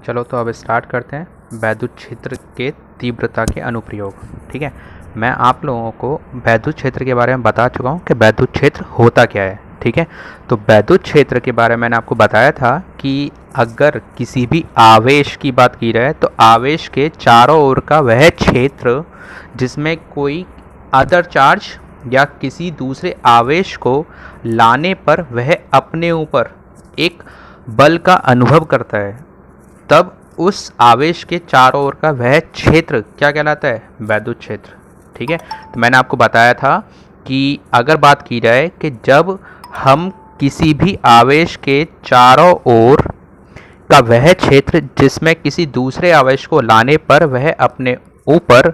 चलो तो अब स्टार्ट करते हैं वैद्युत क्षेत्र के तीव्रता के अनुप्रयोग। ठीक है, मैं आप लोगों को वैद्युत क्षेत्र के बारे में बता चुका हूँ कि वैद्युत क्षेत्र होता क्या है। ठीक है, तो वैद्युत क्षेत्र के बारे में मैंने आपको बताया था कि अगर किसी भी आवेश की बात की जाए तो आवेश के चारों ओर का वह क्षेत्र जिसमें कोई अदर चार्ज या किसी दूसरे आवेश को लाने पर वह अपने ऊपर एक बल का अनुभव करता है, तब उस आवेश के चारों ओर का वह क्षेत्र क्या कहलाता है? वैद्युत क्षेत्र। ठीक है, तो मैंने आपको बताया था कि अगर बात की जाए कि जब हम किसी भी आवेश के चारों ओर का वह क्षेत्र जिसमें किसी दूसरे आवेश को लाने पर वह अपने ऊपर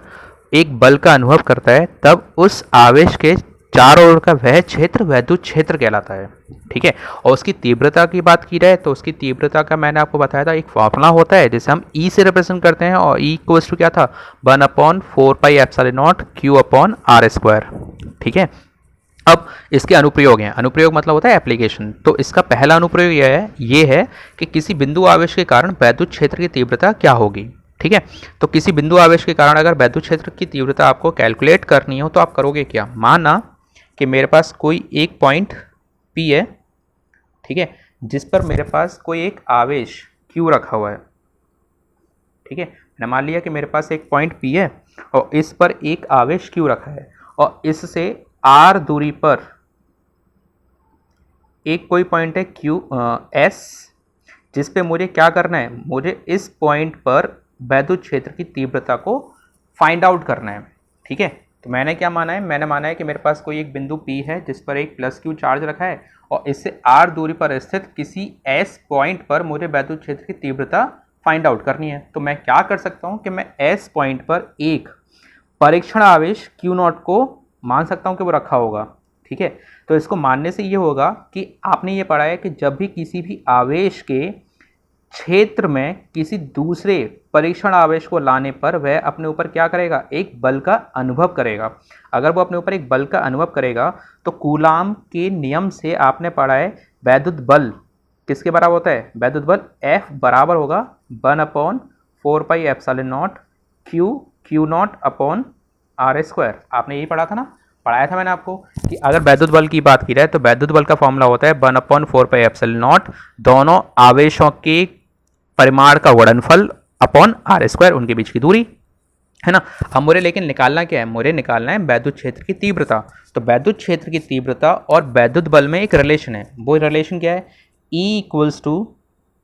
एक बल का अनुभव करता है, तब उस आवेश के चारों ओर का वह क्षेत्र वैद्युत क्षेत्र कहलाता है। ठीक है, और उसकी तीव्रता की बात की जाए तो उसकी तीव्रता का मैंने आपको बताया था एक फॉर्मूला होता है जिसे हम ई से रिप्रेजेंट करते हैं, और ई इक्वल्स टू क्या था? 1/4πε0 Q/r²। ठीक है, अब इसके अनुप्रयोग हैं। अनुप्रयोग मतलब होता है एप्लीकेशन। तो इसका पहला अनुप्रयोग यह है कि किसी बिंदु आवेश के कारण वैद्युत क्षेत्र की तीव्रता क्या होगी। ठीक है, तो किसी बिंदु आवेश के कारण अगर वैद्युत क्षेत्र की तीव्रता आपको कैलकुलेट करनी हो तो आप करोगे क्या? माना कि मेरे पास कोई एक पॉइंट P है, ठीक है, जिस पर मेरे पास कोई एक आवेश Q रखा हुआ है। ठीक है, मैंने मान लिया कि मेरे पास एक पॉइंट P है और इस पर एक आवेश Q रखा है, और इससे R दूरी पर एक कोई पॉइंट है S, जिस पे मुझे क्या करना है? मुझे इस पॉइंट पर वैद्युत क्षेत्र की तीव्रता को फाइंड आउट करना है। ठीक है, तो मैंने क्या माना है? मैंने माना है कि मेरे पास कोई एक बिंदु P है जिस पर एक +Q चार्ज रखा है, और इससे R दूरी पर स्थित किसी S पॉइंट पर मुझे वैद्युत क्षेत्र की तीव्रता फाइंड आउट करनी है। तो मैं क्या कर सकता हूँ कि मैं S पॉइंट पर एक परीक्षण आवेश Q0 को मान सकता हूँ कि वो रखा होगा। ठीक है, तो इसको मानने से ये होगा कि आपने ये पढ़ा है कि जब भी किसी भी आवेश के क्षेत्र में किसी दूसरे परीक्षण आवेश को लाने पर वह अपने ऊपर क्या करेगा? एक बल का अनुभव करेगा। अगर वो अपने ऊपर एक बल का अनुभव करेगा तो कूलाम के नियम से आपने पढ़ा है वैद्युत बल किसके बराबर होता है? वैद्युत बल F बराबर होगा 1/4πε0 Q0/r²। आपने यही पढ़ा था ना? पढ़ाया था मैंने आपको कि अगर वैद्युत बल की बात की जाए तो वैद्युत बल का फॉर्मूला होता है 1/4πε0 दोनों आवेशों के परिमाण का गुणनफल अपॉन r², उनके बीच की दूरी, है ना। अब मुझे लेकिन निकालना क्या है? मुझे निकालना है वैद्युत क्षेत्र की तीव्रता। तो वैद्युत क्षेत्र की तीव्रता और वैद्युत बल में एक रिलेशन है। वो रिलेशन क्या है? E =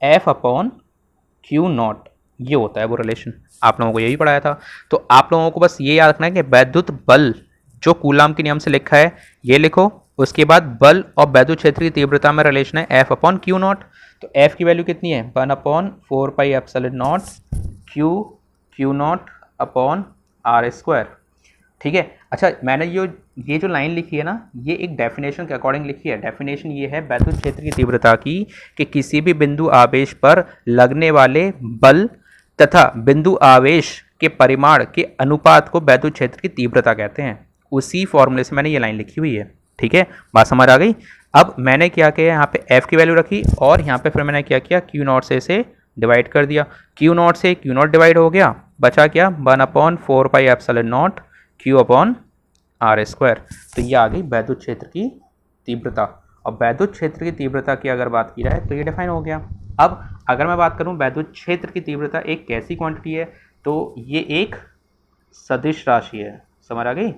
F/Q0। ये होता है वो रिलेशन। आप लोगों को यही पढ़ाया था। तो आप लोगों को बस ये याद रखना है कि वैद्युत बल जो कूलाम के नियम से लिखा है ये लिखो, उसके बाद बल और वैद्युत क्षेत्र की तीव्रता में रिलेशन है F/Q0। तो F की वैल्यू कितनी है? 1/4πε0 Q0/r²। ठीक है, अच्छा, मैंने ये जो लाइन लिखी है ना, ये एक डेफिनेशन के अकॉर्डिंग लिखी है। डेफिनेशन ये है वैद्युत क्षेत्र की तीव्रता की कि किसी भी बिंदु आवेश पर लगने वाले बल तथा बिंदु आवेश के परिमाण के अनुपात को वैद्युत क्षेत्र की तीव्रता कहते हैं। उसी फॉर्मूले से मैंने ये लाइन लिखी हुई है। ठीक है, बात समझ आ गई? अब मैंने क्या किया? यहाँ पे F की वैल्यू रखी और यहाँ पे फिर मैंने क्या किया? Q0 से इसे डिवाइड कर दिया। Q0 से Q0 डिवाइड हो गया, बचा क्या? 1/4πε0 Q/r²। तो ये आ गई वैद्युत क्षेत्र की तीव्रता। और वैद्युत क्षेत्र की तीव्रता की अगर बात की जाए तो ये डिफाइन हो गया। अब अगर मैं बात करूँ वैद्युत क्षेत्र की तीव्रता एक कैसी क्वांटिटी है, तो ये एक सदिश राशि है। समझ आ गई?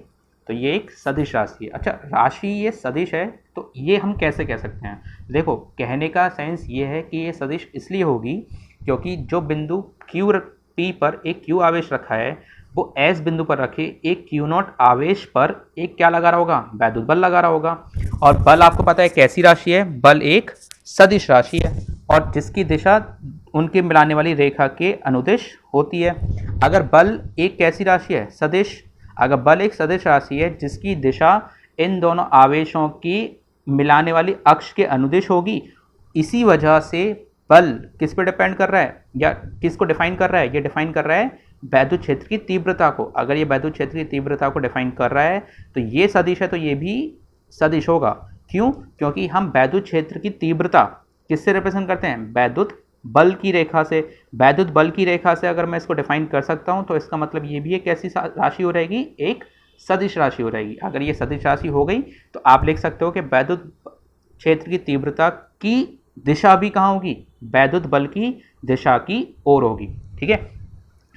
तो ये एक सदिश राशि है। अच्छा, राशि ये सदिश है तो ये हम कैसे कह सकते हैं? देखो, कहने का सेंस ये है कि ये सदिश इसलिए होगी क्योंकि जो बिंदु P पर एक Q आवेश रखा है वो S बिंदु पर रखे एक Q0 आवेश पर एक क्या लगा रहा होगा? वैद्युत बल लगा रहा होगा। और बल आपको पता है कैसी राशि है? बल एक सदिश राशि है और जिसकी दिशा उनके मिलाने वाली रेखा के अनुदिश होती है। अगर बल एक कैसी राशि है? सदिश। अगर बल एक सदिश राशि है जिसकी दिशा इन दोनों आवेशों की मिलाने वाली अक्ष के अनुदिश होगी, इसी वजह से बल किस पे डिपेंड कर रहा है या किसको डिफाइन कर रहा है? ये डिफाइन कर रहा है वैद्युत क्षेत्र की तीव्रता को। अगर ये वैद्युत क्षेत्र की तीव्रता को डिफाइन कर रहा है तो ये सदिश है, तो ये भी सदिश होगा। क्यों? क्योंकि हम वैद्युत क्षेत्र की तीव्रता किससे रिप्रेजेंट करते हैं? वैद्युत बल की रेखा से, वैद्युत बल की रेखा से अगर मैं इसको डिफाइन कर सकता हूं तो इसका मतलब ये भी है कैसी राशि हो रहेगी, एक सदिश राशि हो रहेगी। अगर ये सदिश राशि हो गई तो आप लिख सकते हो कि वैद्युत क्षेत्र की तीव्रता की दिशा भी कहाँ होगी, वैद्युत बल की दिशा की ओर होगी। ठीक है,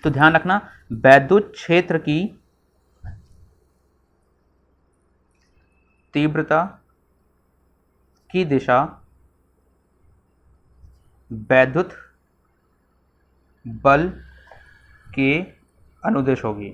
तो ध्यान रखना वैद्युत क्षेत्र की तीव्रता की दिशा वैद्युत बल के अनुदिश होगी।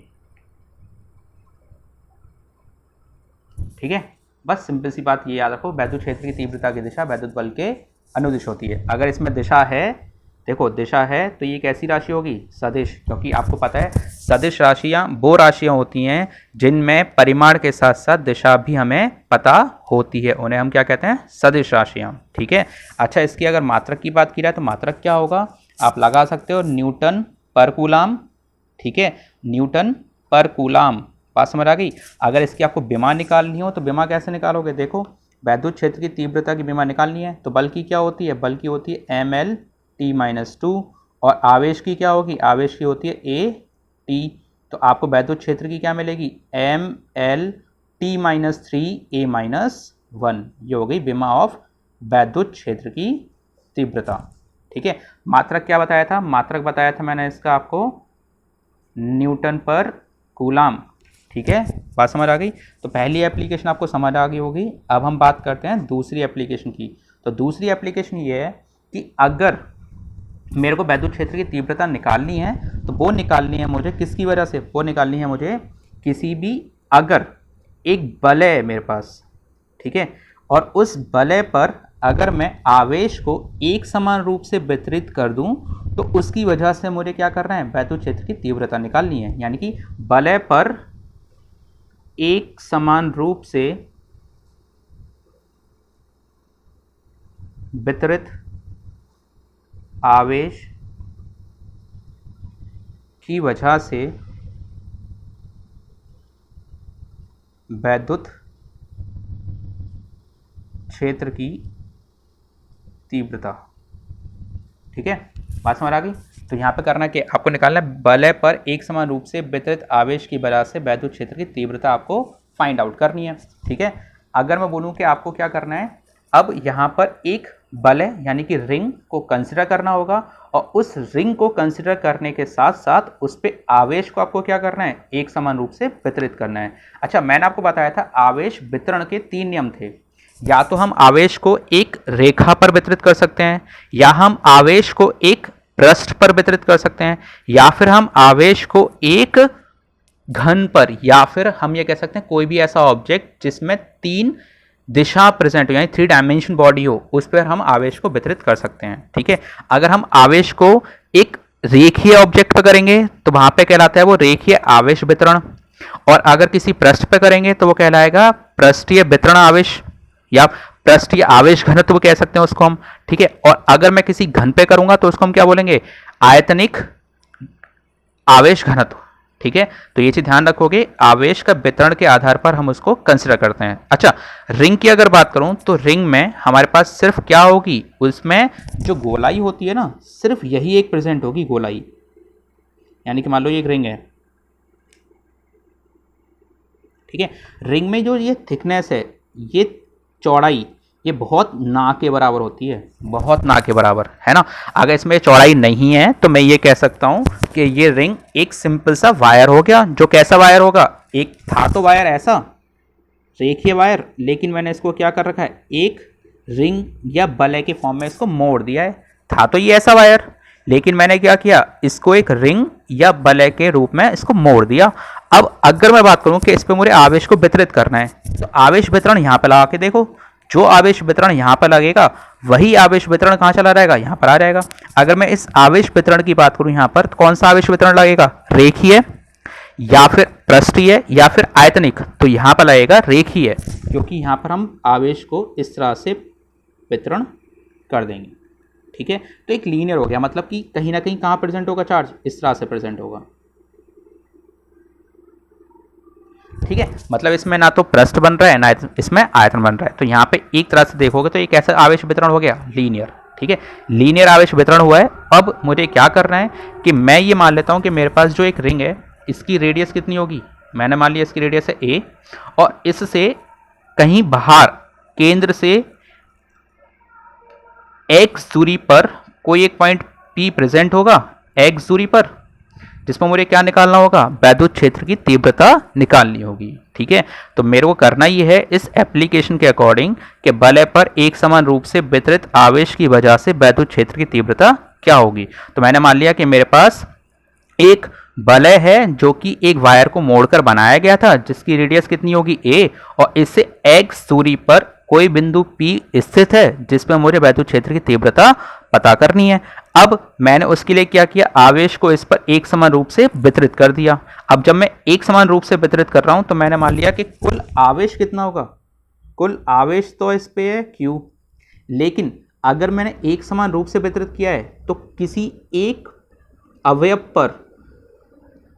ठीक है, बस सिंपल सी बात ये याद रखो, वैद्युत क्षेत्र की तीव्रता की दिशा वैद्युत बल के अनुदिश होती है। अगर इसमें दिशा है, देखो दिशा है तो ये कैसी राशि होगी, सदिश, क्योंकि आपको पता है सदिश राशियां वो राशियां होती हैं जिनमें परिमाण के साथ साथ दिशा भी हमें पता होती है, उन्हें हम क्या कहते हैं, सदिश राशियां। ठीक है, अच्छा इसकी अगर मात्रक की बात की जाए तो मात्रक क्या होगा, आप लगा सकते हो न्यूटन पर कूलाम। ठीक है, न्यूटन पर कूलाम, बात समझ आ गई। अगर इसकी आपको विमा निकालनी हो तो विमा कैसे निकालोगे, देखो वैद्युत क्षेत्र की तीव्रता की विमा निकालनी है तो बल की क्या होती है, बल की होती है mL/t-2, और आवेश की क्या होगी, आवेश की होती है a/t। तो आपको वैद्युत क्षेत्र की क्या मिलेगी, mL/t-3a-1, ये हो गई विमा ऑफ वैद्युत क्षेत्र की तीव्रता। ठीक है, मात्रक क्या बताया था, मात्रक बताया था मैंने इसका आपको न्यूटन पर कूलाम। ठीक है, बात समझ आ गई। तो पहली एप्लीकेशन आपको समझ आ गई होगी। अब हम बात करते हैं दूसरी एप्लीकेशन की। तो दूसरी एप्लीकेशन ये है कि अगर मेरे को वैद्युत क्षेत्र की तीव्रता निकालनी है तो वो निकालनी है मुझे किसकी वजह से, वो निकालनी है मुझे किसी भी, अगर एक वलय है मेरे पास, ठीक है, और उस वलय पर अगर मैं आवेश को एक समान रूप से वितरित कर दूं तो उसकी वजह से मुझे क्या करना है, वैद्युत क्षेत्र की तीव्रता निकालनी है। यानी कि वलय पर एक समान रूप से वितरित आवेश की वजह से वैद्युत क्षेत्र की तीव्रता। ठीक है, बात समझ आ गई। तो यहाँ पे करना क्या, आपको निकालना है वलय पर एक समान रूप से वितरित आवेश की वजह से वैद्युत क्षेत्र की तीव्रता आपको फाइंड आउट करनी है। ठीक है, अगर मैं बोलूँ कि आपको क्या करना है, अब यहाँ पर एक वलय यानी कि रिंग को कंसिडर करना होगा और उस रिंग को कंसिडर करने के साथ साथ उस पर आवेश को आपको क्या करना है, एक समान रूप से वितरित करना है। अच्छा, मैंने आपको बताया था आवेश वितरण के 3 नियम थे। या तो हम आवेश को एक रेखा पर वितरित कर सकते हैं, या हम आवेश को एक पृष्ठ पर वितरित कर सकते हैं, या फिर हम आवेश को एक घन पर, या फिर हम ये कह सकते हैं कोई भी ऐसा ऑब्जेक्ट जिसमें 3 दिशा प्रेजेंट हो, यानी 3 डायमेंशन बॉडी हो, उस पर हम आवेश को वितरित कर सकते हैं। ठीक है, अगर हम आवेश को एक रेखीय ऑब्जेक्ट पर करेंगे तो वहां पे कहलाता है वो रेखीय आवेश वितरण, और अगर किसी पृष्ठ पे करेंगे तो वो कहलाएगा पृष्ठीय वितरण आवेश या पृष्ठीय आवेश घनत्व कह सकते हैं उसको हम। ठीक है, और अगर मैं किसी घन पे करूंगा तो उसको हम क्या बोलेंगे, आयतनिक आवेश घनत्व। ठीक है, तो ये चीज ध्यान रखोगे, आवेश का वितरण के आधार पर हम उसको कंसिडर करते हैं। अच्छा, रिंग की अगर बात करूं तो रिंग में हमारे पास सिर्फ क्या होगी, उसमें जो गोलाई होती है ना, सिर्फ यही एक प्रेजेंट होगी गोलाई। यानी कि मान लो ये एक रिंग है, ठीक है, रिंग में जो ये थिकनेस है, ये चौड़ाई, ये बहुत ना के बराबर होती है, बहुत ना के बराबर, है ना। अगर इसमें चौड़ाई नहीं है तो मैं ये कह सकता हूं कि ये रिंग एक सिंपल सा वायर हो गया। जो कैसा वायर होगा, एक था तो वायर ऐसा रेखीय वायर, लेकिन मैंने इसको क्या कर रखा है, एक रिंग या वलय के फॉर्म में इसको मोड़ दिया है। था तो ये ऐसा वायर, लेकिन मैंने क्या किया, इसको एक रिंग या वलय के रूप में इसको मोड़ दिया। अब अगर मैं बात करूं कि इस पे मुझे आवेश को वितरित करना है, तो आवेश वितरण यहां पर लगा के देखो, जो आवेश वितरण यहां पर लगेगा वही आवेश वितरण कहां चला जाएगा, यहां पर आ जाएगा। अगर मैं इस आवेश वितरण की बात करूं यहां पर, तो कौन सा आवेश वितरण लगेगा, रेखीय या फिर पृष्ठीय या फिर आयतनिक, तो यहां पर लगेगा रेखीय, क्योंकि यहां पर हम आवेश को इस तरह से वितरण कर देंगे। ठीक है, तो एक लीनियर हो गया, मतलब कि कहीं ना कहीं कहां प्रेजेंट होगा चार्ज, इस तरह से प्रेजेंट होगा। ठीक है, मतलब इसमें ना तो पृष्ठ बन रहा है ना इसमें आयतन बन रहा है। तो यहाँ पे एक तरह से देखोगे तो एक ऐसा आवेश वितरण हो गया लीनियर। ठीक है, लीनियर आवेश वितरण हुआ है। अब मुझे क्या करना है कि मैं ये मान लेता हूं कि मेरे पास जो एक रिंग है इसकी रेडियस कितनी होगी, मैंने मान लिया इसकी रेडियस है a, और इससे कहीं बाहर केंद्र से x दूरी पर कोई एक पॉइंट P प्रेजेंट होगा, x दूरी पर, जिसमें मुझे क्या निकालना होगा, वैद्युत क्षेत्र की तीव्रता निकालनी होगी। ठीक है, तो मेरे को करना ये है इस एप्लीकेशन के अकॉर्डिंग कि वलय पर एक समान रूप से वितरित आवेश की वजह से वैद्युत क्षेत्र की तीव्रता क्या होगी। तो मैंने मान लिया कि मेरे पास एक वलय है जो कि एक वायर को मोड़कर बनाया गया था, जिसकी रेडियस कितनी होगी a, और इससे x दूरी पर कोई बिंदु P स्थित है जिसमें मुझे वैद्युत क्षेत्र की तीव्रता पता करनी है। अब मैंने उसके लिए क्या किया, आवेश को इस पर एक समान रूप से वितरित कर दिया। अब जब मैं एक समान रूप से वितरित कर रहा हूं तो मैंने मान लिया कि कुल आवेश कितना होगा, कुल आवेश तो इस पे है Q, लेकिन अगर मैंने एक समान रूप से वितरित किया है तो किसी एक अवयव पर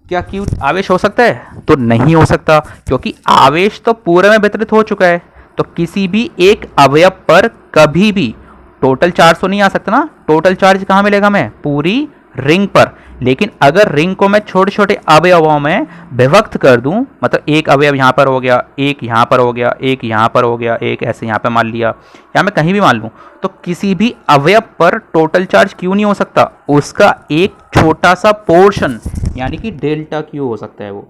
क्या Q आवेश हो सकता है, तो नहीं हो सकता, क्योंकि आवेश तो पूरे में वितरित हो चुका है। तो किसी भी एक अवयव पर कभी भी टोटल चार्ज तो नहीं आ सकता ना, टोटल चार्ज कहाँ मिलेगा, मैं पूरी रिंग पर। लेकिन अगर रिंग को मैं छोटे छोटे अवयवों में विभक्त कर दूं, मतलब एक अवयव यहाँ पर हो गया, एक यहाँ पर हो गया, एक यहाँ पर हो गया, एक ऐसे यहाँ पे मान लिया, या मैं कहीं भी मान लूं, तो किसी भी अवयव पर टोटल चार्ज क्यों नहीं हो सकता, उसका एक छोटा सा पोर्शन यानी कि डेल्टा क्यू हो सकता है वो।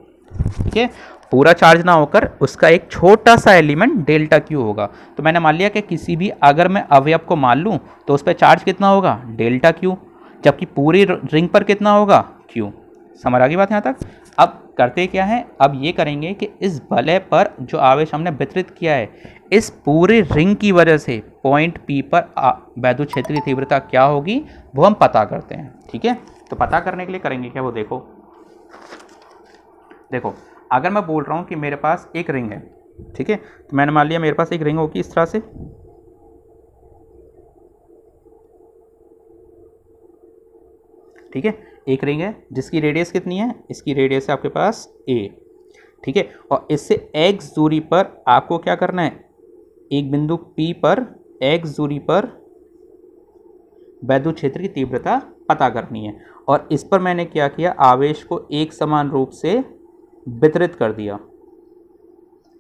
ठीक है, पूरा चार्ज ना होकर उसका एक छोटा सा एलिमेंट डेल्टा क्यू होगा। तो मैंने मान लिया कि किसी भी अगर मैं अवयव को मान लूं तो उस पर चार्ज कितना होगा, डेल्टा क्यू, जबकि पूरी रिंग पर कितना होगा, क्यू। समझ आ गई बात यहाँ तक। अब करते क्या है, अब ये करेंगे कि इस वलय पर जो आवेश हमने वितरित किया है, इस पूरी रिंग की वजह से पॉइंट P पर वैद्युत क्षेत्र की तीव्रता क्या होगी वो हम पता करते हैं। ठीक है, तो पता करने के लिए करेंगे क्या, वो देखो अगर मैं बोल रहा हूँ कि मेरे पास एक रिंग है, ठीक है, तो मैंने मान लिया मेरे पास एक रिंग होगी इस तरह से, ठीक है, एक रिंग है जिसकी रेडियस कितनी है, इसकी रेडियस है आपके पास a, ठीक है, और इससे x दूरी पर आपको क्या करना है, एक बिंदु P पर x दूरी पर वैद्युत क्षेत्र की तीव्रता पता करनी है। और इस पर मैंने क्या किया, आवेश को एक समान रूप से वितरित कर दिया,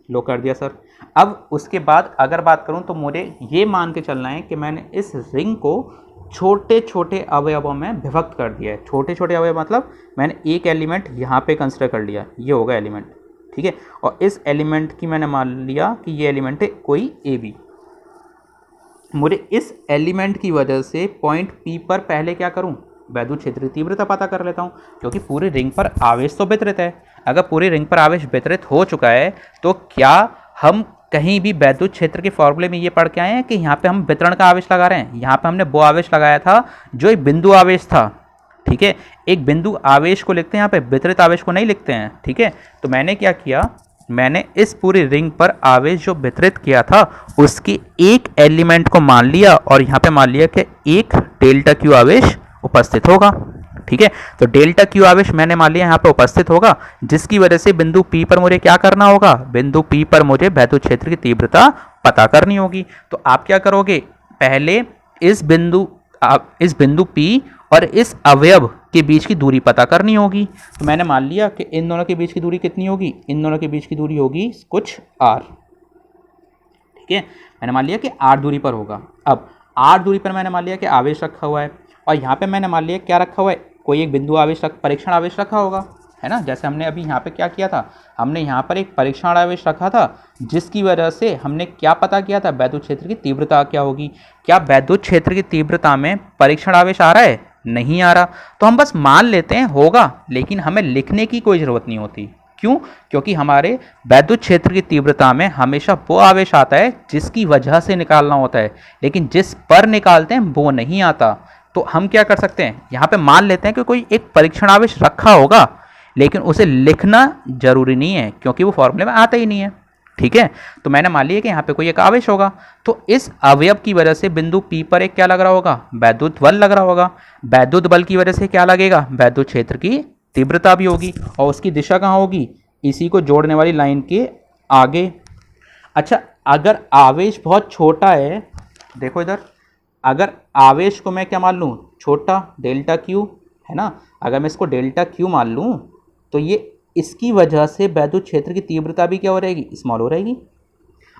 लो कर दिया सर। अब उसके बाद अगर बात करूं तो मुझे ये मान के चलना है कि मैंने इस रिंग को छोटे छोटे अवयवों में विभक्त कर दिया है। छोटे छोटे अवयव मतलब मैंने एक एलिमेंट यहाँ पे कंसिडर कर लिया, ये होगा एलिमेंट, ठीक है, और इस एलिमेंट की मैंने मान लिया कि ये एलिमेंट है कोई ए बी। मुझे इस एलिमेंट की वजह से पॉइंट P पर पहले क्या करूं, वैद्युत क्षेत्र की तीव्रता पता कर लेता हूं, क्योंकि पूरी रिंग पर आवेश तो वितरित है। अगर पूरी रिंग पर आवेश वितरित हो चुका है तो क्या हम कहीं भी वैद्युत क्षेत्र के फॉर्मूले में ये पढ़ के आए हैं कि यहाँ पे हम वितरण का आवेश लगा रहे हैं, यहाँ पे हमने वो आवेश लगाया था जो एक बिंदु आवेश था। ठीक है, एक बिंदु आवेश को लिखते हैं, यहाँ पे वितरित आवेश को नहीं लिखते हैं। ठीक है, तो मैंने क्या किया, मैंने इस पूरी रिंग पर आवेश जो वितरित किया था उसके एक एलिमेंट को मान लिया और यहाँ पे मान लिया कि एक डेल्टा क्यू आवेश उपस्थित होगा। ठीक है, तो डेल्टा क्यू आवेश मैंने मान लिया यहाँ पे उपस्थित होगा, जिसकी वजह से बिंदु P पर मुझे क्या करना होगा, बिंदु P पर मुझे वैद्युत क्षेत्र की तीव्रता पता करनी होगी। तो आप क्या करोगे, पहले इस बिंदु P और इस अवयव के बीच की दूरी पता करनी होगी। तो मैंने मान लिया कि इन दोनों के बीच की दूरी कितनी होगी, इन दोनों के बीच की दूरी होगी कुछ r। ठीक है, मैंने मान लिया कि r दूरी पर होगा। अब r दूरी पर मैंने मान लिया कि आवेश रखा हुआ है, और यहाँ पे मैंने मान लिया क्या रखा हुआ है, कोई एक बिंदु आवेश परीक्षण आवेश रखा होगा, है ना। जैसे हमने अभी यहाँ पे क्या किया था, हमने यहाँ पर एक परीक्षण आवेश रखा था, जिसकी वजह से हमने क्या पता किया था, वैद्युत क्षेत्र की तीव्रता क्या होगी। क्या वैद्युत क्षेत्र की तीव्रता में परीक्षण आवेश आ रहा है, नहीं आ रहा, तो हम बस मान लेते हैं होगा, लेकिन हमें लिखने की कोई ज़रूरत नहीं होती। क्यों, क्योंकि हमारे वैद्युत क्षेत्र की तीव्रता में हमेशा वो आवेश आता है जिसकी वजह से निकालना होता है, लेकिन जिस पर निकालते हैं वो नहीं आता। तो हम क्या कर सकते हैं, यहाँ पे मान लेते हैं कि कोई एक परीक्षण आवेश रखा होगा, लेकिन उसे लिखना जरूरी नहीं है क्योंकि वो फॉर्मूले में आता ही नहीं है। ठीक है, तो मैंने मान लिया कि यहाँ पे कोई एक आवेश होगा, तो इस अवयव की वजह से बिंदु P पर एक क्या लग रहा होगा, वैद्युत बल लग रहा होगा। वैद्युत बल की वजह से क्या लगेगा, वैद्युत क्षेत्र की तीव्रता भी होगी, और उसकी दिशा कहाँ होगी, इसी को जोड़ने वाली लाइन के आगे। अच्छा, अगर आवेश बहुत छोटा है, देखो इधर, अगर आवेश को मैं क्या मान लूँ, छोटा डेल्टा क्यू, है ना, अगर मैं इसको डेल्टा क्यू मान लूँ तो ये इसकी वजह से वैद्युत क्षेत्र की तीव्रता भी क्या हो रहेगी, स्मॉल हो रहेगी।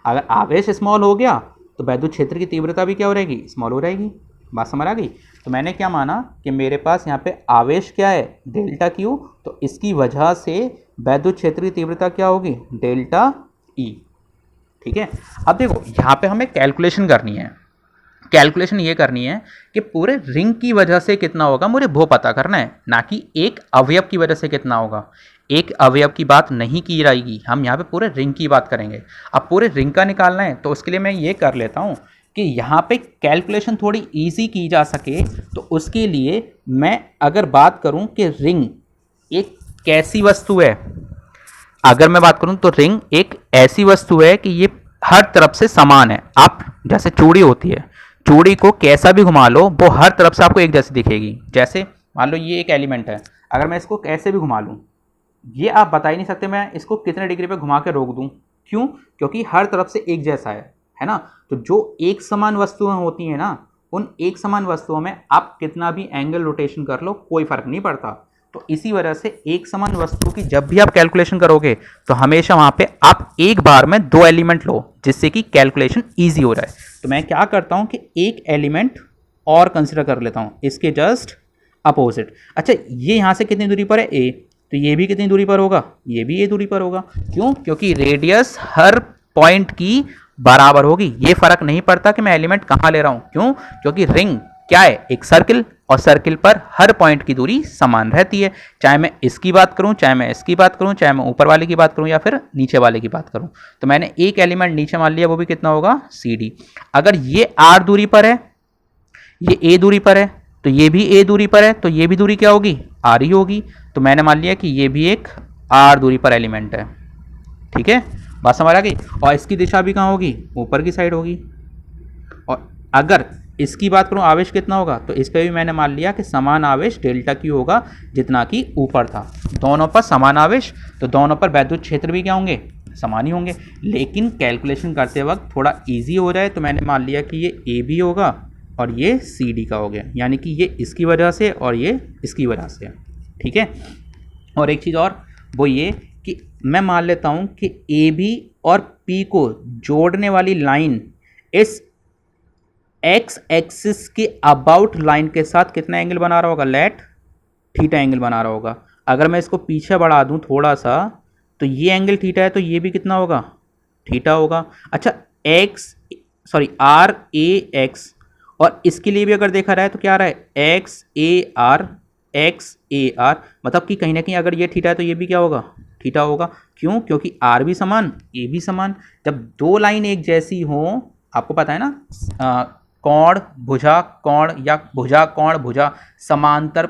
अगर आवेश स्मॉल हो गया तो वैद्युत क्षेत्र की तीव्रता भी क्या हो रहेगी, स्मॉल हो रहेगी। बात समझ आ गई। तो मैंने क्या माना कि मेरे पास यहाँ पे आवेश क्या है, डेल्टा क्यू, तो इसकी वजह से वैद्युत क्षेत्र की तीव्रता क्या होगी, डेल्टा ई। ठीक है। अब देखो यहाँ पे हमें कैलकुलेशन करनी है। कैलकुलेशन ये करनी है कि पूरे रिंग की वजह से कितना होगा मुझे वो पता करना है, ना कि एक अवयव की वजह से कितना होगा। एक अवयव की बात नहीं की जाएगी, हम यहाँ पे पूरे रिंग की बात करेंगे। अब पूरे रिंग का निकालना है तो उसके लिए मैं ये कर लेता हूँ कि यहाँ पे कैलकुलेशन थोड़ी इजी की जा सके, तो उसके लिए मैं अगर बात करूँ कि रिंग एक कैसी वस्तु है, अगर मैं बात करूँ तो रिंग एक ऐसी वस्तु है कि ये हर तरफ से समान है। आप जैसे चूड़ी होती है, चूड़ी को कैसा भी घुमा लो वो हर तरफ से आपको एक जैसी दिखेगी। जैसे मान लो ये एक एलिमेंट है, अगर मैं इसको कैसे भी घुमा लूँ, ये आप बता ही नहीं सकते मैं इसको कितने डिग्री पे घुमा के रोक दूँ। क्यों? क्योंकि हर तरफ से एक जैसा है ना। तो जो एक समान वस्तुएं होती हैं ना, उन एक समान वस्तुओं में आप कितना भी एंगल रोटेशन कर लो कोई फर्क नहीं पड़ता। तो इसी वजह से एक समान वस्तु की जब भी आप कैलकुलेशन करोगे तो हमेशा वहां पे आप एक बार में दो एलिमेंट लो, जिससे कि कैलकुलेशन ईजी हो जाए। तो मैं क्या करता हूं कि एक एलिमेंट और कंसिडर कर लेता हूं, इसके जस्ट अपोजिट। अच्छा, ये यहां से कितनी दूरी पर है, ए, तो ये भी कितनी दूरी पर होगा, ये भी ए दूरी पर होगा। क्यों? क्योंकि रेडियस हर पॉइंट की बराबर होगी। ये फर्क नहीं पड़ता कि मैं एलिमेंट कहां ले रहा हूं। क्यों? क्योंकि रिंग क्या है, एक सर्किल, और सर्किल पर हर पॉइंट की दूरी समान रहती है। चाहे मैं इसकी बात करूं, चाहे मैं इसकी बात करूं, चाहे मैं ऊपर वाले की बात करूं या फिर नीचे वाले की बात करूं। तो मैंने एक एलिमेंट नीचे मान लिया, वो भी कितना होगा, सी डी। अगर ये आर दूरी पर है, ये ए दूरी पर है, तो ये भी ए दूरी पर है, तो ये भी दूरी क्या होगी, आर ही होगी। तो मैंने मान लिया कि ये भी एक आर दूरी पर एलिमेंट है। ठीक है, बात समझ आ गई। और इसकी दिशा भी कहाँ होगी, ऊपर की साइड होगी। और अगर इसकी बात करूं आवेश कितना होगा, तो इस पर भी मैंने मान लिया कि समान आवेश डेल्टा क्यू होगा जितना कि ऊपर था। दोनों पर समान आवेश, तो दोनों पर वैद्युत क्षेत्र भी क्या होंगे, समान ही होंगे। लेकिन कैलकुलेशन करते वक्त थोड़ा इजी हो जाए तो मैंने मान लिया कि ये ए बी होगा और ये सी डी का हो गया, यानी कि ये इसकी वजह से और ये इसकी वजह से। ठीक है। और एक चीज़ और, वो ये कि मैं मान लेता हूँ कि ए बी और पी को जोड़ने वाली लाइन इस एक्स एक्सिस के अबाउट लाइन के साथ कितना एंगल बना रहा होगा, लेट थीटा एंगल बना रहा होगा। अगर मैं इसको पीछे बढ़ा दूं थोड़ा सा, तो ये एंगल थीटा है, तो ये भी कितना होगा, थीटा होगा। अच्छा, आर ए एक्स, और इसके लिए भी अगर देखा रहा है तो क्या आ रहा है, एक्स ए आर, मतलब कि कहीं ना कहीं अगर ये थीटा है तो ये भी क्या होगा, थीटा होगा। क्यों? क्योंकि आर भी समान, ए भी समान। जब दो लाइन एक जैसी हो, आपको पता है ना, कोण भुजा कोण या भुजा कोण भुजा समांतर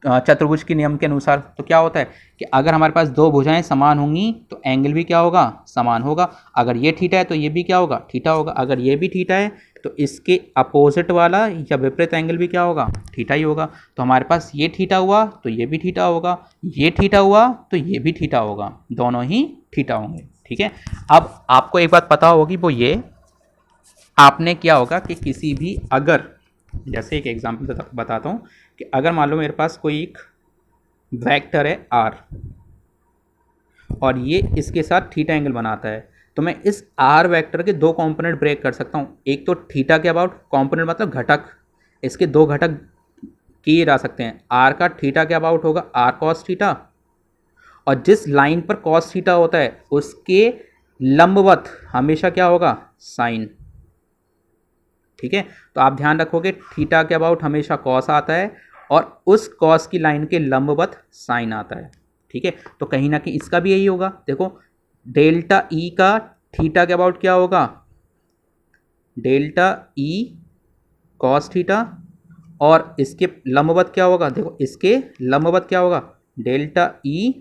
चतुर्भुज के नियम के अनुसार, तो क्या होता है कि अगर हमारे पास दो भुजाएं समान होंगी तो एंगल भी क्या होगा, समान होगा। अगर ये थीटा है तो ये भी क्या होगा, थीटा होगा। अगर ये भी थीटा है तो इसके अपोजिट वाला या विपरीत एंगल भी क्या होगा, थीटा ही होगा। तो हमारे पास ये थीटा हुआ तो ये भी थीटा होगा, ये थीटा हुआ तो ये भी थीटा होगा, दोनों ही थीटा होंगे। ठीक है। अब आपको एक बात पता होगी, वो ये आपने क्या होगा कि किसी भी, अगर जैसे एक एग्जांपल बताता हूँ कि अगर मान लो मेरे पास कोई एक वेक्टर है आर और ये इसके साथ थीटा एंगल बनाता है, तो मैं इस आर वेक्टर के दो कंपोनेंट ब्रेक कर सकता हूँ। एक तो थीटा के अबाउट, कंपोनेंट मतलब घटक, इसके दो घटक किए जा सकते हैं। आर का थीटा के अबाउट होगा आर कॉस थीटा, और जिस लाइन पर कॉस थीटा होता है उसके लंबवत हमेशा क्या होगा, साइन। ठीक है। तो आप ध्यान रखोगे थीटा के अबाउट हमेशा कॉस आता है और उस कॉस की लाइन के लंबवत साइन आता है। ठीक है। तो कहीं ना कहीं इसका भी यही होगा। देखो, डेल्टा ई का थीटा के अबाउट क्या होगा, डेल्टा ई कॉस थीटा, और इसके लंबवत क्या होगा, देखो इसके लंबवत क्या होगा, डेल्टा ई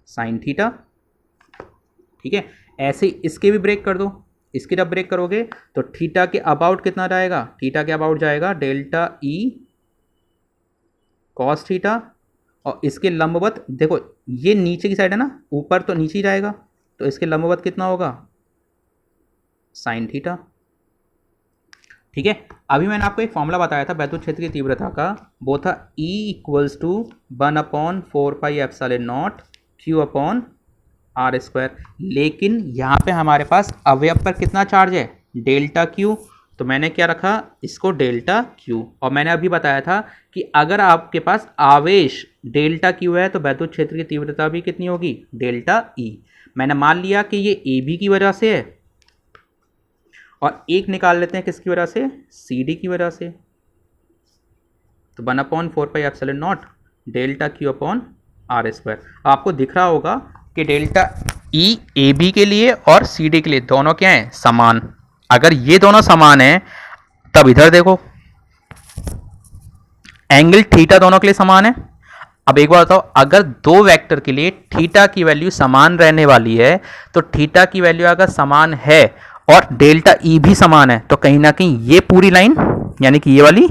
साइन थीटा। ठीक है। ऐसे इसके भी ब्रेक कर दो, इसकी जब ब्रेक करोगे तो थीटा के अबाउट कितना जाएगा, थीटा के अबाउट जाएगा डेल्टा ई कॉस थीटा, और इसके लंबवत देखो ये नीचे की साइड है ना, ऊपर तो नीचे ही जाएगा, तो इसके लंबवत कितना होगा, साइन थीटा। ठीक है। अभी मैंने आपको एक फॉर्मूला बताया था वैद्युत क्षेत्र की तीव्रता का, वो था E इक्वल्स टू 1/4πε0 Q/r²। लेकिन यहाँ पे हमारे पास अवयव पर कितना चार्ज है, डेल्टा Q, तो मैंने क्या रखा, इसको डेल्टा Q। और मैंने अभी बताया था कि अगर आपके पास आवेश डेल्टा Q है तो वैद्युत क्षेत्र की तीव्रता भी कितनी होगी, डेल्टा E। मैंने मान लिया कि ये AB की वजह से है और एक निकाल लेते हैं किसकी वजह से, CD की वजह से। तो 1/4πε0 डेल्टा Q/r²। आपको दिख रहा होगा कि डेल्टा E AB के लिए और CD के लिए दोनों क्या हैं, समान। अगर ये दोनों समान हैं तब इधर देखो एंगल थीटा दोनों के लिए समान है। अब एक बार बताओ, अगर दो वेक्टर के लिए थीटा की वैल्यू समान रहने वाली है तो थीटा की वैल्यू अगर समान है और डेल्टा ई भी समान है तो कहीं ना कहीं ये पूरी लाइन यानी कि ये वाली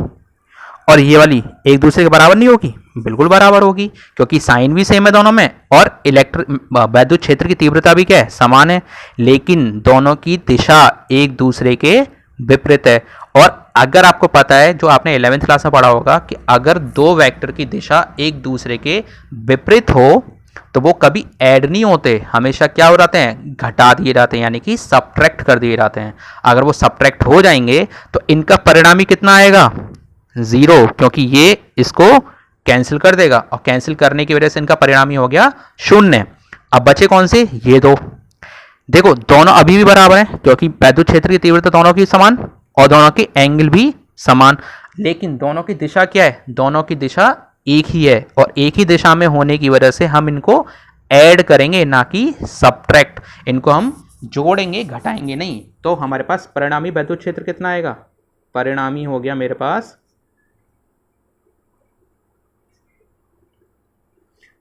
और ये वाली एक दूसरे के बराबर नहीं होगी, बिल्कुल बराबर होगी, क्योंकि साइन भी सेम है दोनों में और वैद्युत क्षेत्र की तीव्रता भी क्या है, समान है। लेकिन दोनों की दिशा एक दूसरे के विपरीत है। और अगर आपको पता है, जो आपने 11th क्लास में पढ़ा होगा, कि अगर दो वेक्टर की दिशा एक दूसरे के विपरीत हो तो वो कभी ऐड नहीं होते, हमेशा क्या हो जाते हैं, घटा दिए जाते हैं, यानी कि सब्ट्रैक्ट कर दिए जाते हैं। अगर वो सब्ट्रैक्ट हो जाएंगे तो इनका परिणामी कितना आएगा, 0, क्योंकि ये इसको कैंसिल कर देगा और कैंसिल करने की वजह से इनका परिणामी हो गया 0। अब बचे कौन से, ये दो। देखो दोनों अभी भी बराबर हैं क्योंकि वैद्युत क्षेत्र की तीव्रता दोनों की समान और दोनों के एंगल भी समान, लेकिन दोनों की दिशा क्या है, दोनों की दिशा एक ही है और एक ही दिशा में होने की वजह से हम इनको ऐड करेंगे ना कि सब्ट्रैक्ट, इनको हम जोड़ेंगे घटाएंगे नहीं। तो हमारे पास परिणामी वैद्युत क्षेत्र कितना आएगा, परिणामी हो गया मेरे पास,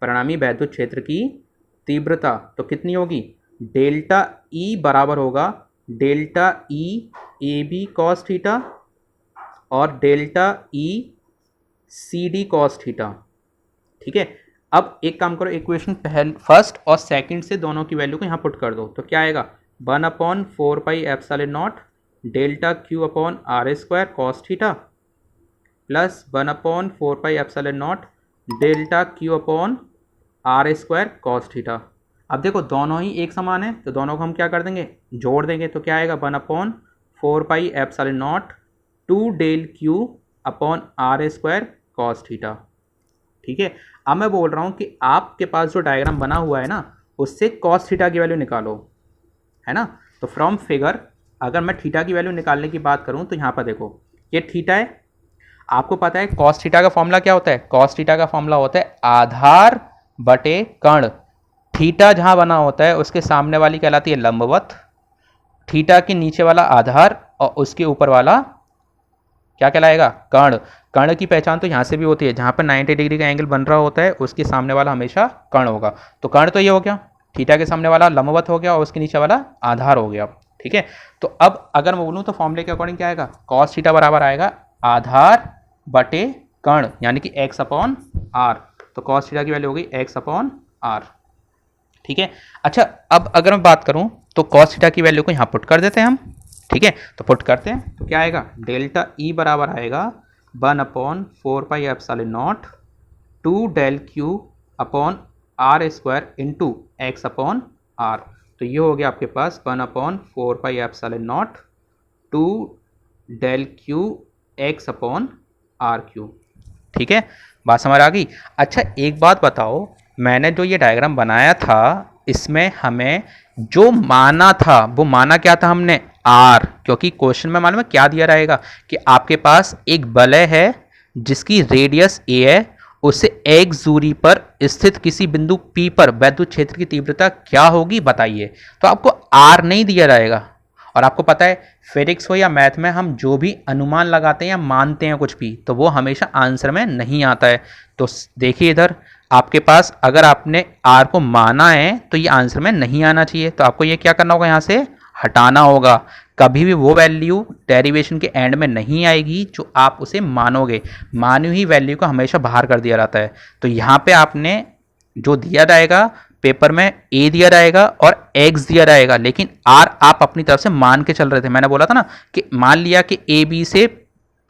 परिणामी वैद्युत क्षेत्र की तीव्रता तो कितनी होगी, डेल्टा ई बराबर होगा delta E A B cos theta और delta E C D cos theta. ठीक है। अब एक काम करो, इक्वेशन फर्स्ट और सेकंड से दोनों की वैल्यू को यहाँ पुट कर दो, तो क्या आएगा, 1/4πε0 delta Q/r² cos theta plus 1/4πε0 delta Q/r² cos theta. अब देखो दोनों ही एक समान है तो दोनों को हम क्या कर देंगे, जोड़ देंगे, तो क्या आएगा, 1/4πε0 2 डेल Q/r² कॉस थीटा। ठीक है। अब मैं बोल रहा हूँ कि आपके पास जो डायग्राम बना हुआ है ना, उससे कॉस थीटा की वैल्यू निकालो, है ना। तो फ्रॉम फिगर अगर मैं थीटा की वैल्यू निकालने की बात करूँ तो यहाँ पर देखो ये थीटा है, आपको पता है कॉस थीटा का फॉर्मूला क्या होता है, कॉस थीटा का फॉर्मूला होता है आधार बटे कर्ण। थीटा जहाँ बना होता है उसके सामने वाली कहलाती है लंबवत, थीटा के नीचे वाला आधार और उसके ऊपर वाला क्या कहलाएगा, कर्ण। कर्ण की पहचान तो यहाँ से भी होती है, जहाँ पर 90 डिग्री का एंगल बन रहा होता है उसके सामने वाला हमेशा कर्ण होगा। तो कर्ण तो ये हो गया, थीटा के सामने वाला लंबवत हो गया और उसके नीचे वाला आधार हो गया। ठीक है। तो अब अगर मैं बोलूँ तो फॉर्मूले के अकॉर्डिंग क्या आएगा, कॉस थीटा बराबर आएगा आधार बटे कर्ण यानी कि x/r। तो कॉस थीटा की वैल्यू होगी x/r। ठीक है। अच्छा, अब अगर मैं बात करूं तो कॉस थीटा की वैल्यू को यहाँ पुट कर देते हैं हम। ठीक है, तो पुट करते हैं तो क्या आएगा, डेल्टा ई बराबर आएगा 1/4πε0 2 डेल Q/r² इंटू x/r। तो ये हो गया आपके पास 1/4πε0 2 डेल Q/x/r3। ठीक है, बात समझ आ गई। अच्छा एक बात बताओ, मैंने जो ये डायग्राम बनाया था इसमें हमें जो माना था वो माना क्या था हमने, r, क्योंकि क्वेश्चन में मालूम है क्या दिया रहेगा कि आपके पास एक वलय है जिसकी रेडियस a है, उससे x दूरी पर स्थित किसी बिंदु P पर वैद्युत क्षेत्र की तीव्रता क्या होगी बताइए। तो आपको r नहीं दिया रहेगा। और आपको पता है फिजिक्स हो या मैथ में हम जो भी अनुमान लगाते हैं या मानते हैं कुछ भी, तो वो हमेशा आंसर में नहीं आता है। तो देखिए इधर आपके पास अगर आपने r को माना है तो ये आंसर में नहीं आना चाहिए, तो आपको ये क्या करना होगा, यहाँ से हटाना होगा। कभी भी वो वैल्यू डेरिवेशन के एंड में नहीं आएगी जो आप उसे मानोगे, मानी हुई वैल्यू को हमेशा बाहर कर दिया जाता है। तो यहाँ पे आपने जो दिया जाएगा पेपर में ए दिया रहेगा और एक्स दिया रहेगा, लेकिन आर आप अपनी तरफ से मान के चल रहे थे। मैंने बोला था ना कि मान लिया कि ए बी से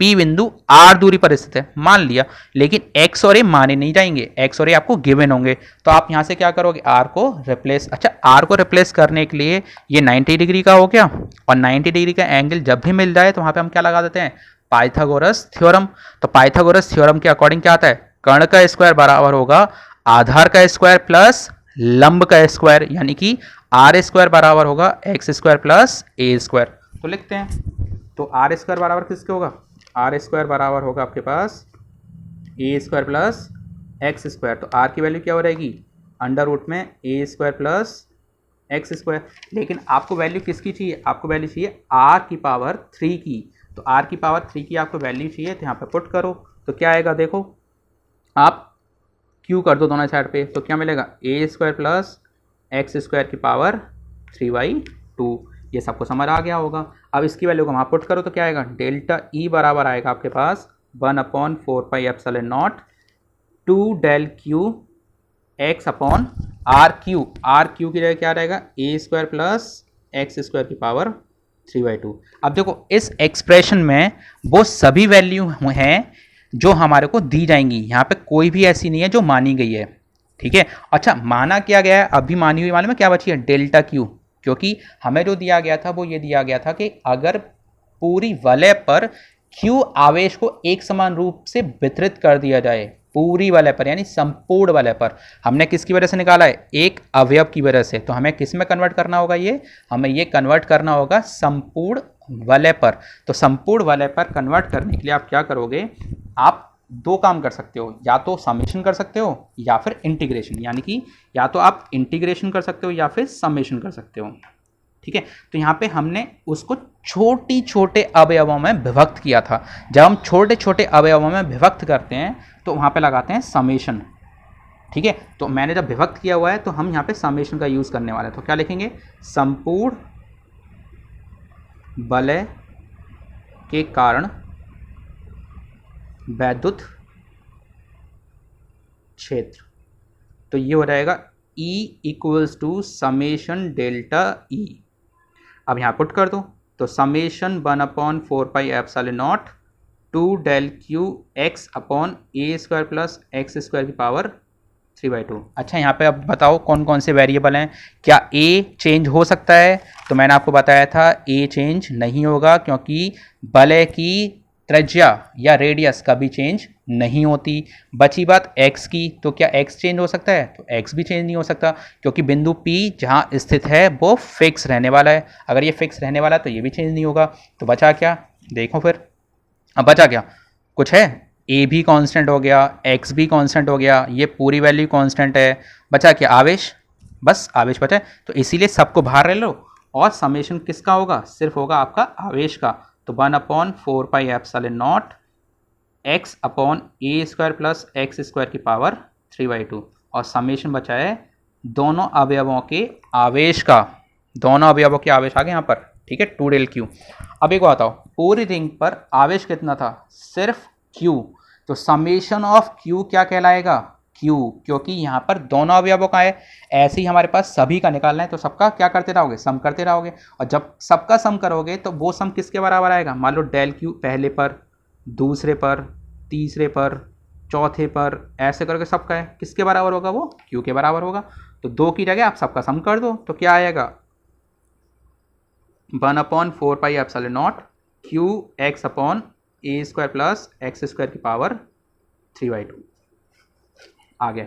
पी बिंदु आर दूरी पर स्थित है, मान लिया, लेकिन एक्स और ए माने नहीं जाएंगे, एक्स और ए आपको गिवन होंगे। तो आप यहां से क्या करोगे, आर को रिप्लेस, अच्छा आर को रिप्लेस करने के लिए ये 90 डिग्री का हो गया, और 90 डिग्री का एंगल जब भी मिल जाए तो वहां पे हम क्या लगा देते हैं, पाइथागोरस थ्योरम। तो पाइथागोरस थ्योरम के अकॉर्डिंग क्या आता है, कर्ण का स्क्वायर बराबर होगा आधार का स्क्वायर प्लस लंब का स्क्वायर, यानी कि आर स्क्वायर बराबर होगा एक्स स्क्वायर प्लस ए स्क्वायर। तो लिखते हैं, तो आर स्क्वायर बराबर किसके होगा, आर स्क्वायर बराबर होगा आपके पास ए स्क्वायर प्लस एक्स स्क्वायर। तो आर की वैल्यू क्या हो रहेगी, अंडर रूट में ए स्क्वायर प्लस एक्स स्क्वायर। लेकिन आपको वैल्यू किसकी चाहिए, आपको वैल्यू चाहिए आर की पावर 3 की। तो आर की पावर 3 की आपको वैल्यू चाहिए, तो यहाँ पे पुट करो तो क्या आएगा, देखो आप क्यू कर दो दोनों साइड पे, तो क्या मिलेगा, ए स्क्वायर प्लस एक्स स्क्वायर की पावर 3/2। ये सबको समझ आ गया होगा। अब इसकी वैल्यू को वहाँ पुट करो तो क्या आएगा, डेल्टा ई बराबर आएगा आपके पास 1/4πε0 2 del Q X upon R Q. R Q की जगह क्या रहेगा, A square plus X square की पावर 3/2। अब देखो इस एक्सप्रेशन में वो सभी वैल्यू हैं जो हमारे को दी जाएंगी, यहाँ पे कोई भी ऐसी नहीं है जो मानी गई है, ठीक है। अच्छा माना क्या गया है, अभी मानी हुई मालूम है क्या बची है, डेल्टा क्यू, क्योंकि हमें जो दिया गया था वो ये दिया गया था कि अगर पूरी वलय पर क्यू आवेश को एक समान रूप से वितरित कर दिया जाए, पूरी वलय पर यानी संपूर्ण वलय पर, हमने किसकी वजह से निकाला है, एक अवयव की वजह से, तो हमें किस में कन्वर्ट करना होगा, ये हमें ये कन्वर्ट करना होगा संपूर्ण वलय पर। तो संपूर्ण वलय पर कन्वर्ट करने के लिए आप क्या करोगे, आप दो काम कर सकते हो, या तो समेशन कर सकते हो या फिर इंटीग्रेशन, यानी कि या तो आप इंटीग्रेशन कर सकते हो या फिर समेशन कर सकते हो, ठीक है। तो यहाँ पे हमने उसको छोटी छोटे अवयवों में विभक्त किया था। जब हम छोटे छोटे अवयवों में विभक्त करते हैं तो वहाँ पे लगाते हैं समेशन, ठीक है। तो मैंने जब विभक्त किया हुआ है तो हम यहाँ पे समेशन का यूज़ करने वाले हैं, तो क्या लिखेंगे, संपूर्ण वलय के कारण वैद्युत क्षेत्र, तो ये हो जाएगा E equals to summation delta E. अब यहाँ पुट कर दो तो summation 1/4πε0 2 del Q X upon A square plus X square की पावर 3/2। अच्छा यहाँ पे अब बताओ कौन कौन से वेरिएबल हैं, क्या ए चेंज हो सकता है, तो मैंने आपको बताया था ए चेंज नहीं होगा, क्योंकि वलय की त्रिज्या या रेडियस कभी चेंज नहीं होती। बची बात x की, तो क्या x चेंज हो सकता है, तो x भी चेंज नहीं हो सकता, क्योंकि बिंदु P जहाँ स्थित है वो फिक्स रहने वाला है। अगर ये फिक्स रहने वाला है तो ये भी चेंज नहीं होगा। तो बचा क्या, देखो फिर अब बचा क्या, कुछ है, a भी कांस्टेंट हो गया, x भी कांस्टेंट हो गया, ये पूरी वैल्यू कांस्टेंट है, बचा क्या, आवेश, बस आवेश बचा है। तो इसीलिए सबको बाहर ले लो और समेशन किसका होगा, सिर्फ होगा आपका आवेश का। तो 1/4πε0 x upon A square plus X square की पावर 3/2, और समेशन बचा है दोनों अवयवों के आवेश का, दोनों अवयवों के आवेश आ गए यहाँ पर, ठीक है, 2 del क्यू। अब एक बताओ, पूरी रिंग पर आवेश कितना था, सिर्फ क्यू, तो समेशन ऑफ क्यू क्या कहलाएगा, क्यू, क्योंकि यहाँ पर दोनों अवयवों का है। ऐसे ही हमारे पास सभी का निकालना है, तो सबका क्या करते रहोगे, सम करते रहोगे, और जब सबका सम करोगे तो वो सम किसके बराबर आएगा, मान लो डेल क्यू पहले पर, दूसरे पर, तीसरे पर, चौथे पर, ऐसे करके सबका है, किसके बराबर होगा, वो क्यू के बराबर होगा। तो 2 की जगह आप सबका सम कर दो, तो क्या आएगा, 1/4πε0 Q X upon A square plus X square की पावर 3/2 आ गया।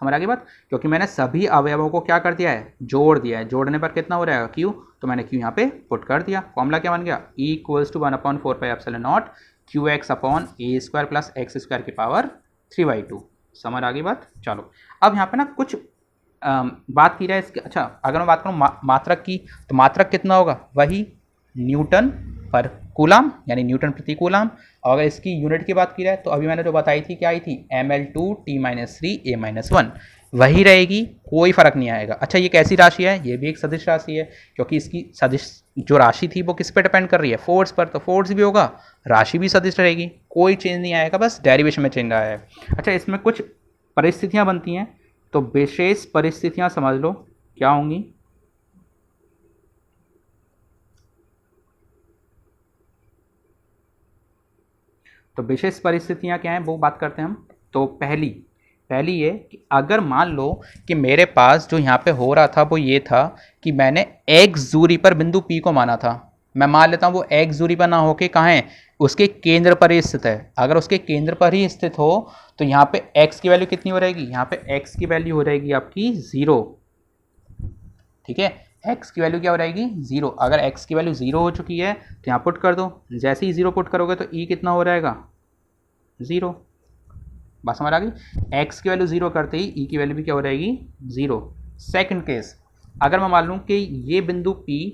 समझ आ गई बात, क्योंकि मैंने सभी अवयवों को क्या कर दिया है, जोड़ दिया है, जोड़ने पर कितना हो जाएगा, क्यू, तो मैंने क्यू यहाँ पे पुट कर दिया। फॉर्मूला क्या बन गया, E equals to 1/4πε0 Q X upon A square plus X square की पावर 3/2। समझ आ गई बात। चलो अब यहाँ पे ना कुछ बात की जाए इसके, अच्छा अगर मैं बात करूँ मात्रक की, तो मात्रक कितना होगा, वही न्यूटन पर कूलाम, यानी न्यूटन प्रति कूलाम। और अगर इसकी यूनिट की बात की जाए तो अभी मैंने जो बताई थी क्या आई थी, ml2 t-3 a-1 वही रहेगी, कोई फर्क नहीं आएगा। अच्छा ये कैसी राशि है, ये भी एक सदिश राशि है, क्योंकि इसकी सदिश जो राशि थी वो किस पे डिपेंड कर रही है, फोर्स पर, तो फोर्स भी होगा, राशि भी सदिश रहेगी, कोई चेंज नहीं आएगा, बस डेरिवेशन में चेंज आया है। अच्छा इसमें कुछ परिस्थितियाँ बनती हैं तो विशेष परिस्थितियां समझ लो क्या होंगी। तो विशेष परिस्थितियां क्या हैं वो बात करते हैं हम। तो पहली ये कि अगर मान लो कि मेरे पास जो यहाँ पे हो रहा था वो ये था कि मैंने x दूरी पर बिंदु P को माना था। मैं मान लेता हूँ वो x दूरी पर ना होके कहाँ है, उसके केंद्र पर ही स्थित है। अगर उसके केंद्र पर ही स्थित हो तो यहाँ पे x की वैल्यू कितनी हो रहेगी, यहाँ पे x की वैल्यू हो रहेगी आपकी 0। ठीक है, x की वैल्यू क्या हो रहेगी 0। अगर x की वैल्यू 0 हो चुकी है तो यहाँ पुट कर दो। जैसे ही 0 पुट करोगे तो e कितना हो रहेगा 0। बात समझ आ गई। x की वैल्यू 0 करते ही e की वैल्यू भी क्या हो रहेगी 0। सेकंड केस, अगर मैं मान लूँ कि ये बिंदु P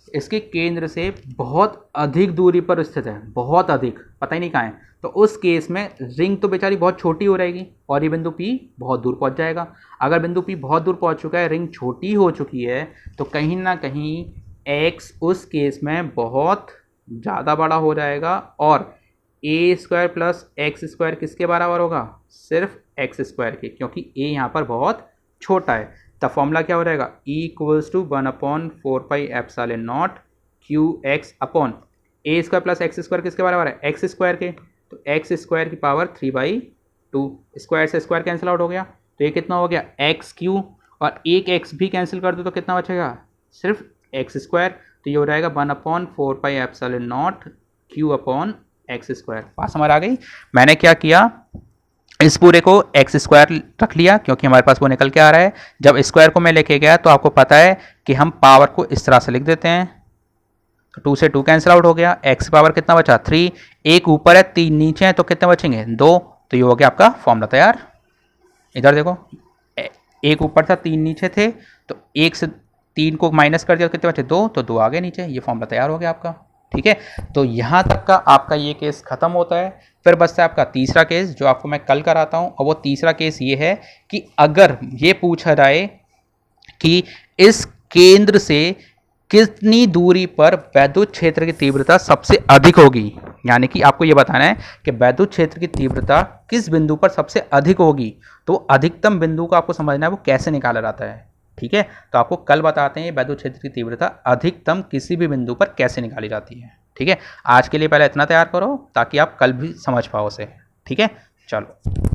इसके केंद्र से बहुत अधिक दूरी पर स्थित है, बहुत अधिक, पता ही नहीं कहाँ है, तो उस केस में रिंग तो बेचारी बहुत छोटी हो रहेगी और ये बिंदु P बहुत दूर पहुंच जाएगा। अगर बिंदु P बहुत दूर पहुंच चुका है, रिंग छोटी हो चुकी है, तो कहीं ना कहीं x उस केस में बहुत ज़्यादा बड़ा हो जाएगा और ए स्क्वायर प्लस एक्स स्क्वायर किसके बराबर होगा, सिर्फ एक्स स्क्वायर के, क्योंकि a यहाँ पर बहुत छोटा है। तब फॉर्मूला क्या हो जाएगा, E equals to 1/4πε0 QX upon A square plus X square किसके बराबर है, एक्स स्क्वायर के, तो एक्स स्क्वायर की पावर 3/2। स्क्वायर से स्क्वायर कैंसिल आउट हो गया, तो ये कितना हो गया एक्स क्यू, और एक एक्स भी कैंसिल कर दो तो कितना बचेगा, सिर्फ एक्स स्क्वायर। तो ये हो जाएगा 1/4πε0 Q अपॉन एक्स स्क्वायर। बात समझ आ गई। मैंने क्या किया, इस पूरे को एक्स स्क्वायर रख लिया क्योंकि हमारे पास वो निकल के आ रहा है। जब स्क्वायर को मैं लेके गया तो आपको पता है कि हम पावर को इस तरह से लिख देते हैं, तो 2 से 2 कैंसिल आउट हो गया। एक्स पावर कितना बचा 3, एक ऊपर है 3 नीचे है, तो कितने बचेंगे 2। तो ये हो गया आपका फॉर्मूला तैयार। इधर देखो, एक ऊपर था 3 नीचे थे, तो 1 से 3 को माइनस कर दिया तो कितने बचे 2, तो 2 आगे नीचे। ये फॉर्मूला तैयार हो गया आपका। ठीक है, तो यहाँ तक का आपका ये केस खत्म होता है। फिर बचता है आपका तीसरा केस जो आपको मैं कल कराता हूँ, और वो तीसरा केस ये है कि अगर ये पूछा जाए कि इस केंद्र से कितनी दूरी पर वैद्युत क्षेत्र की तीव्रता सबसे अधिक होगी, यानी कि आपको ये बताना है कि वैद्युत क्षेत्र की तीव्रता किस बिंदु पर सबसे अधिक होगी, तो अधिकतम बिंदु को आपको समझना है वो कैसे निकाला जाता है। ठीक है, तो आपको कल बताते हैं वैद्युत क्षेत्र की तीव्रता अधिकतम किसी भी बिंदु पर कैसे निकाली जाती है। ठीक है, आज के लिए पहले इतना तैयार करो ताकि आप कल भी समझ पाओ उसे। ठीक है, चलो।